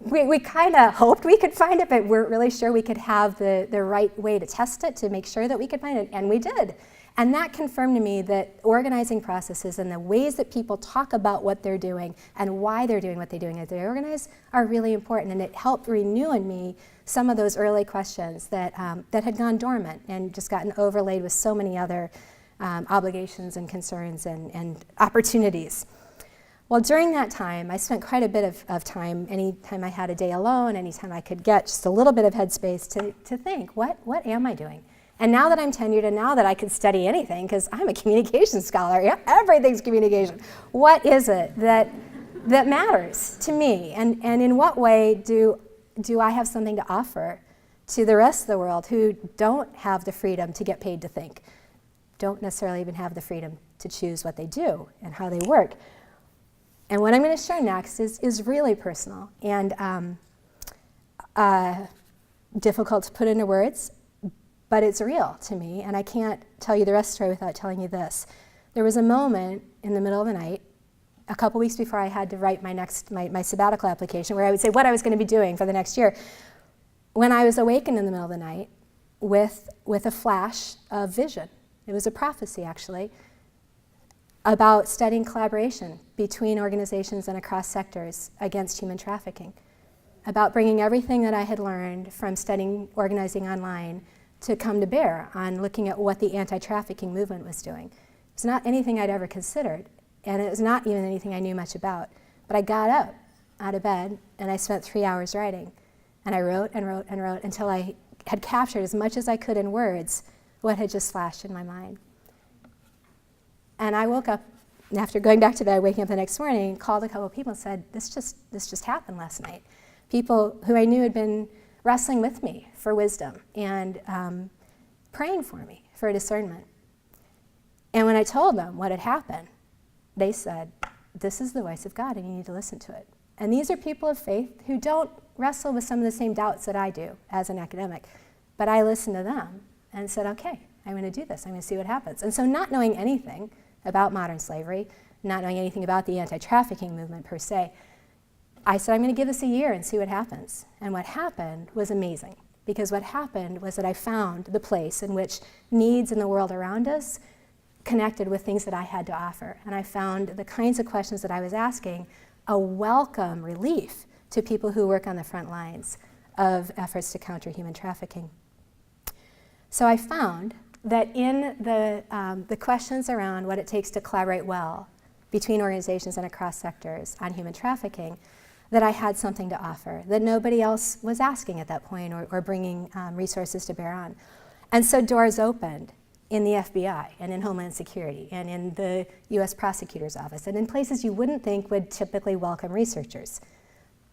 We kind of hoped we could find it, but weren't really sure we could have the right way to test it to make sure that we could find it, and we did. And that confirmed to me that organizing processes and the ways that people talk about what they're doing and why they're doing what they're doing as they organize are really important. And it helped renew in me some of those early questions that had gone dormant and just gotten overlaid with so many other obligations and concerns and opportunities. Well, during that time, I spent quite a bit of time, anytime I had a day alone, anytime I could get just a little bit of headspace to think, what am I doing? And now that I'm tenured and now that I can study anything, because I'm a communications scholar, yeah, everything's communication, what is it that matters to me? And in what way do I have something to offer to the rest of the world who don't have the freedom to get paid to think, don't necessarily even have the freedom to choose what they do and how they work? And what I'm going to share next is really personal and difficult to put into words, but it's real to me, and I can't tell you the rest of the story without telling you this. There was a moment in the middle of the night, a couple weeks before I had to write my sabbatical application, where I would say what I was going to be doing for the next year, when I was awakened in the middle of the night with a flash of vision. It was a prophecy, actually, about studying collaboration between organizations and across sectors against human trafficking, about bringing everything that I had learned from studying organizing online to come to bear on looking at what the anti-trafficking movement was doing. It's not anything I'd ever considered, and it was not even anything I knew much about. But I got up out of bed, and I spent 3 hours writing. And I wrote and wrote and wrote until I had captured as much as I could in words what had just flashed in my mind. And I woke up, after going back to bed, waking up the next morning, called a couple of people and said, this just happened last night. People who I knew had been wrestling with me for wisdom and praying for me for discernment. And when I told them what had happened, they said, this is the voice of God and you need to listen to it. And these are people of faith who don't wrestle with some of the same doubts that I do as an academic. But I listened to them and said, okay, I'm going to do this. I'm going to see what happens. And so not knowing anything about modern slavery, not knowing anything about the anti-trafficking movement per se, I said, I'm going to give this a year and see what happens. And what happened was amazing, because what happened was that I found the place in which needs in the world around us connected with things that I had to offer. And I found the kinds of questions that I was asking a welcome relief to people who work on the front lines of efforts to counter human trafficking. So I found that in the questions around what it takes to collaborate well between organizations and across sectors on human trafficking, that I had something to offer that nobody else was asking at that point or bringing resources to bear on. And so doors opened in the FBI and in Homeland Security and in the US Prosecutor's Office and in places you wouldn't think would typically welcome researchers.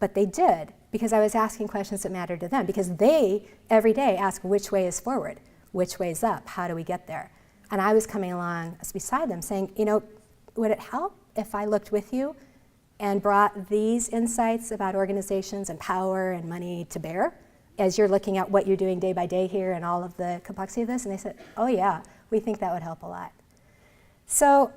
But they did, because I was asking questions that mattered to them, because they every day ask which way is forward, which way is up, how do we get there? And I was coming along beside them saying, would it help if I looked with you and brought these insights about organizations and power and money to bear as you're looking at what you're doing day by day here and all of the complexity of this? And they said, oh yeah, we think that would help a lot. So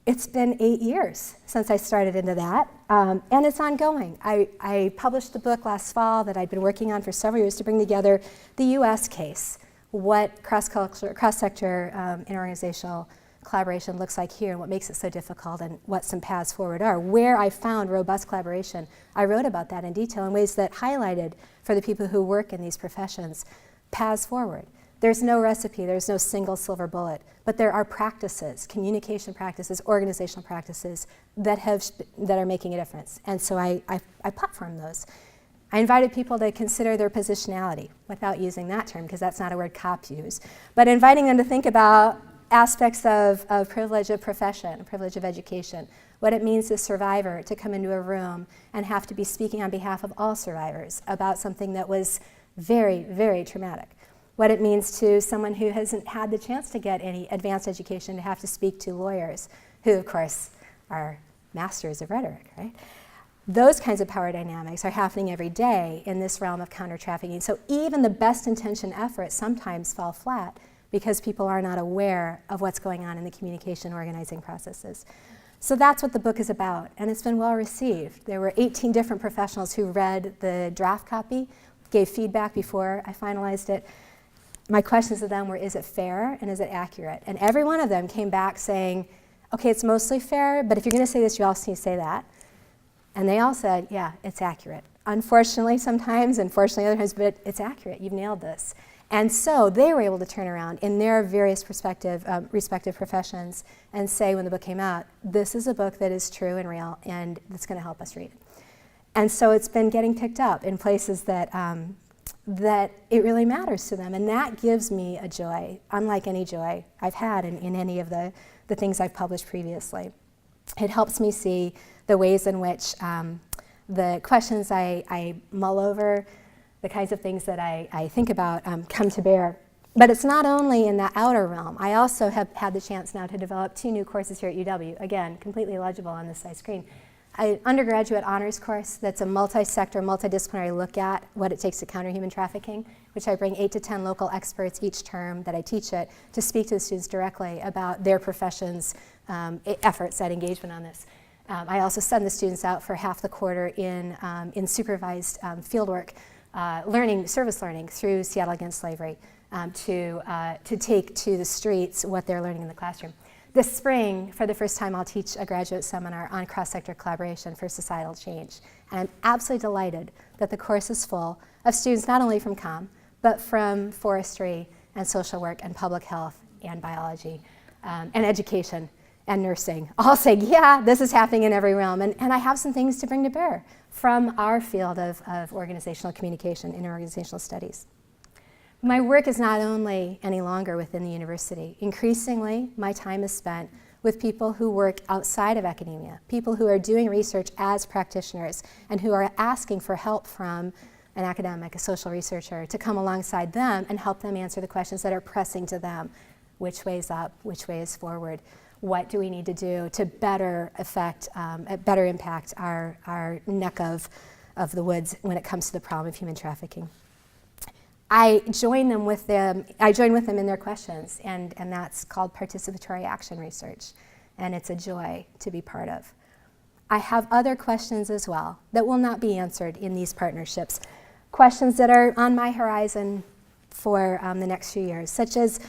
it's been 8 years since I started into that, and it's ongoing. I published a book last fall that I'd been working on for several years to bring together the US case, what cross-sector interorganizational collaboration looks like here and what makes it so difficult and what some paths forward are. Where I found robust collaboration, I wrote about that in detail in ways that highlighted for the people who work in these professions paths forward. There's no recipe, there's no single silver bullet, but there are practices, communication practices, organizational practices that are making a difference. And so I platformed those. I invited people to consider their positionality, without using that term, because that's not a word cops use, but inviting them to think about aspects of privilege of profession, privilege of education, what it means as a survivor to come into a room and have to be speaking on behalf of all survivors about something that was very, very traumatic. What it means to someone who hasn't had the chance to get any advanced education to have to speak to lawyers, who of course are masters of rhetoric, right? Those kinds of power dynamics are happening every day in this realm of counter-trafficking. So even the best intentioned efforts sometimes fall flat because people are not aware of what's going on in the communication organizing processes. So that's what the book is about, and it's been well received. There were 18 different professionals who read the draft copy, gave feedback before I finalized it. My questions to them were, is it fair and is it accurate? And every one of them came back saying, okay, it's mostly fair, but if you're going to say this, you also need to say that. And they all said, yeah, it's accurate. Unfortunately sometimes, and fortunately other times, but it's accurate, you've nailed this. And so they were able to turn around in their various respective professions and say when the book came out, this is a book that is true and real and that's going to help us read it. And so it's been getting picked up in places that it really matters to them. And that gives me a joy, unlike any joy I've had in any of the things I've published previously. It helps me see the ways in which the questions I mull over, the kinds of things that I think about come to bear. But it's not only in that outer realm. I also have had the chance now to develop 2 new courses here at UW, again, completely legible on this side screen. An undergraduate honors course that's a multi-sector, multidisciplinary look at what it takes to counter human trafficking, which I bring 8 to 10 local experts each term that I teach it to speak to the students directly about their profession's efforts at engagement on this. I also send the students out for half the quarter in supervised fieldwork, service learning through Seattle Against Slavery to take to the streets what they're learning in the classroom. This spring, for the first time, I'll teach a graduate seminar on cross-sector collaboration for societal change. And I'm absolutely delighted that the course is full of students not only from comm, but from forestry and social work and public health and biology and education and nursing, all saying, yeah, this is happening in every realm. And I have some things to bring to bear from our field of organizational communication, interorganizational studies. My work is not only any longer within the university. Increasingly, my time is spent with people who work outside of academia, people who are doing research as practitioners and who are asking for help from an academic, a social researcher, to come alongside them and help them answer the questions that are pressing to them. Which way is up? Which way is forward? What do we need to do to better impact our neck of the woods when it comes to the problem of human trafficking? I join with them in their questions, and that's called participatory action research, and it's a joy to be part of. I have other questions as well that will not be answered in these partnerships, questions that are on my horizon for the next few years, such as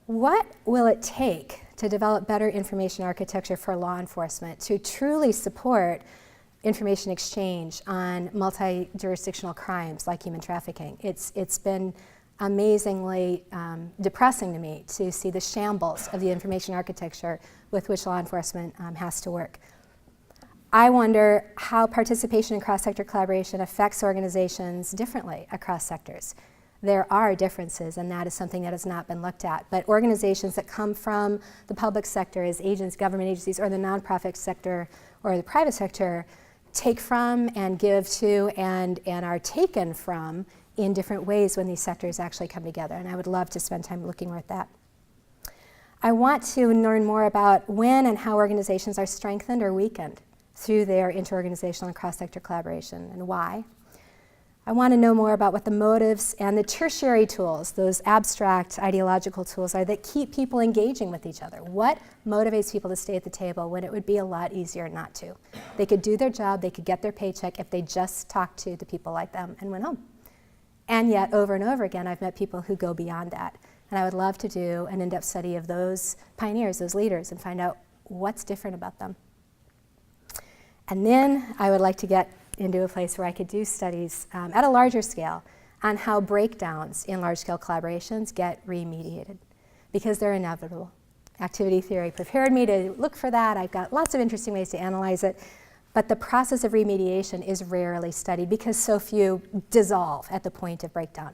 what will it take to develop better information architecture for law enforcement to truly support information exchange on multi-jurisdictional crimes like human trafficking. It's been amazingly depressing to me to see the shambles of the information architecture with which law enforcement has to work. I wonder how participation in cross-sector collaboration affects organizations differently across sectors. There are differences, and that is something that has not been looked at. But organizations that come from the public sector as agents, government agencies, or the nonprofit sector or the private sector take from and give to and are taken from in different ways when these sectors actually come together. And I would love to spend time looking more at that. I want to learn more about when and how organizations are strengthened or weakened through their interorganizational and cross-sector collaboration and why. I want to know more about what the motives and the tertiary tools, those abstract ideological tools, are that keep people engaging with each other. What motivates people to stay at the table when it would be a lot easier not to? They could do their job, they could get their paycheck if they just talked to the people like them and went home. And yet, over and over again, I've met people who go beyond that. And I would love to do an in-depth study of those pioneers, those leaders, and find out what's different about them. And then I would like to get into a place where I could do studies at a larger scale on how breakdowns in large-scale collaborations get remediated, because they're inevitable. Activity theory prepared me to look for that. I've got lots of interesting ways to analyze it, but the process of remediation is rarely studied because so few dissolve at the point of breakdown.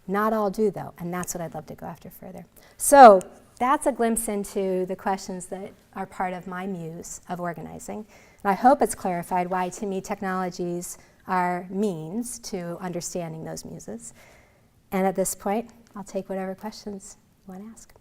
Not all do, though, and that's what I'd love to go after further. So that's a glimpse into the questions that are part of my muse of organizing. And I hope it's clarified why, to me, technologies are means to understanding those muses. And at this point, I'll take whatever questions you want to ask.